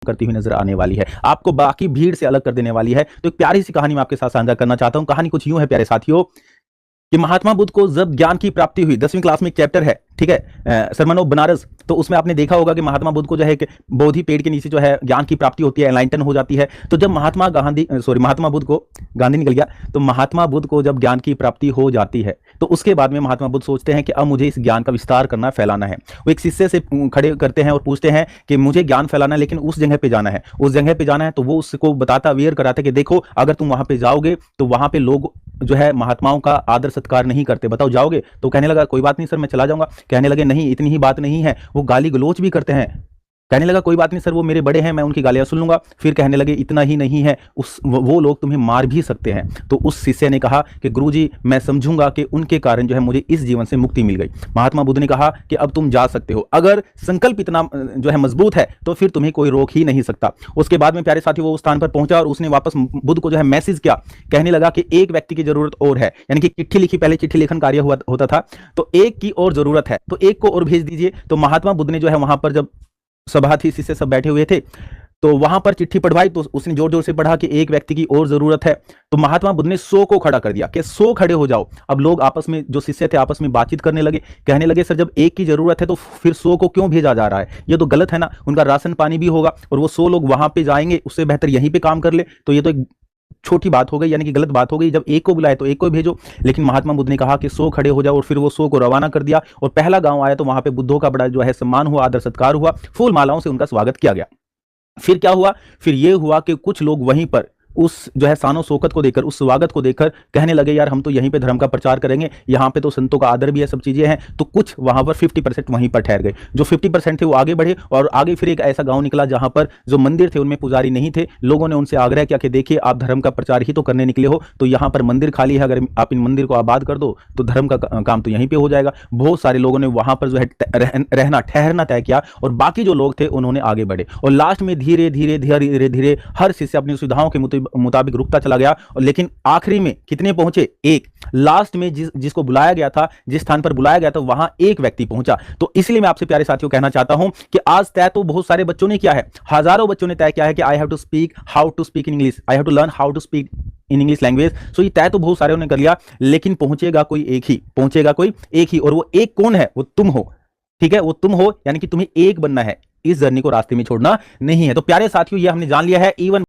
करती हुई नजर आने वाली है, आपको बाकी भीड़ से अलग कर देने वाली है। तो एक प्यारी सी कहानी मैं आपके साथ साझा करना चाहता हूं। कहानी कुछ यूं है प्यारे साथियों कि महात्मा बुद्ध को जब ज्ञान की प्राप्ति हुई, 10वीं क्लास में एक चैप्टर है, ठीक है, सरमन ऑफ बनारस, तो उसमें आपने देखा होगा कि महात्मा बुद्ध को जो है कि बोधि पेड़ के नीचे जो है ज्ञान की प्राप्ति होती है, एनलाइटन हो जाती है। तो जब महात्मा बुद्ध को, गांधी निकल गया, तो महात्मा बुद्ध को जब ज्ञान की प्राप्ति हो जाती है तो उसके बाद में महात्मा बुद्ध सोचते हैं कि अब मुझे इस ज्ञान का विस्तार करना, फैलाना है। वो एक शिष्य से खड़े करते हैं और पूछते हैं कि मुझे ज्ञान फैलाना है, लेकिन उस जगह पे जाना है, उस जगह पे जाना है। तो वो उसको बताता, अवेयर कराता है कि देखो अगर तुम वहां पे जाओगे तो वहां पे लोग जो है महात्माओं का आदर सत्कार नहीं करते, बताओ जाओगे? तो कहने लगा कोई बात नहीं सर, मैं चला जाऊंगा। कहने लगे नहीं, इतनी ही बात नहीं है, वो गाली गलोच भी करते हैं। कहने लगा कोई बात नहीं सर, वो मेरे बड़े हैं, मैं उनकी गालियां सुन लूंगा। फिर कहने लगे इतना ही नहीं है, वो लोग तुम्हें मार भी सकते हैं। तो उस शिष्य ने कहा कि गुरुजी मैं समझूंगा कि उनके कारण जो है मुझे इस जीवन से मुक्ति मिल गई। महात्मा बुद्ध ने कहा कि अब तुम जा सकते हो, अगर संकल्प इतना जो है मजबूत है तो फिर तुम्हें कोई रोक ही नहीं सकता। उसके बाद में प्यारे साथी वो उस स्थान पर पहुंचा और उसने वापस बुद्ध को जो है मैसेज किया। कहने लगा कि एक व्यक्ति की जरूरत और है, यानी कि चिट्ठी लिखी, पहले चिट्ठी लेखन कार्य होता था, तो एक की और जरूरत है, तो एक को और भेज दीजिए। तो महात्मा बुद्ध ने जो है वहां पर, जब सभा थी, शिष्य सब बैठे हुए थे, तो वहां पर चिट्ठी पढ़वाई, तो उसने जोर जोर से पढ़ा कि एक व्यक्ति की और जरूरत है। तो महात्मा बुद्ध ने 100 को खड़ा कर दिया कि 100 खड़े हो जाओ। अब लोग आपस में, जो शिष्य थे, आपस में बातचीत करने लगे। कहने लगे सर जब एक की जरूरत है तो फिर 100 को क्यों भेजा जा रहा है, ये तो गलत है ना, उनका राशन पानी भी होगा और वो 100 लोग वहां पे जाएंगे, उससे बेहतर यहीं पे काम कर ले। तो ये तो एक छोटी बात हो गई, यानी कि गलत बात हो गई, जब एक को बुलाए तो एक को भेजो। लेकिन महात्मा बुद्ध ने कहा कि 100 खड़े हो जाओ, और फिर वो 100 को रवाना कर दिया। और पहला गांव आया तो वहां पे बुद्धों का बड़ा जो है सम्मान हुआ, आदर सत्कार हुआ, फूल मालाओं से उनका स्वागत किया गया। फिर क्या हुआ, फिर ये हुआ कि कुछ लोग वहीं पर उस जो है शानो शौकत को देखकर, उस स्वागत को देखकर कहने लगे यार हम तो यहीं पे धर्म का प्रचार करेंगे, यहाँ पे तो संतों का आदर भी है, सब चीजें हैं। तो कुछ वहां पर 50% वहीं पर ठहर गए। जो 50% थे वो आगे बढ़े, और आगे फिर एक ऐसा गांव निकला जहां पर जो मंदिर थे उनमें पुजारी नहीं थे। लोगों ने उनसे आग्रह किया कि देखिए आप धर्म का प्रचार ही तो करने निकले हो, तो यहाँ पर मंदिर खाली है, अगर आप इन मंदिर को आबाद कर दो तो धर्म का काम तो यहीं पर हो जाएगा। बहुत सारे लोगों ने वहां पर जो है ठहरना तय किया, और बाकी जो लोग थे उन्होंने आगे बढ़े। और लास्ट में धीरे धीरे धीरे धीरे हर शिष्य अपनी सुविधाओं के मुताबिक रुकता चला गया। और लेकिन आखिरी में कितने पहुंचे? एक। लास्ट में जिसको बुलाया गया था, जिस स्थान पर बुलाया गया था, वहां एक व्यक्ति पहुंचा। तो इसलिए मैं आपसे प्यारे साथियों कहना चाहता हूं कि आज तय तो बहुत सारे बच्चों ने किया है, हजारों बच्चों ने तय किया है कि I have to speak how to speak in English, I have to learn how to speak in English language. So ये तय तो बहुत सारे ने कर लिया, लेकिन पहुंचेगा कोई एक ही, पहुंचेगा कोई एक ही। और वो एक कौन है? वो तुम हो, ठीक है, वो तुम हो, यानी कि तुम्हें एक बनना है, इस जर्नी को रास्ते में छोड़ना नहीं है। तो प्यारे साथियों ये हमने जान लिया है। इवन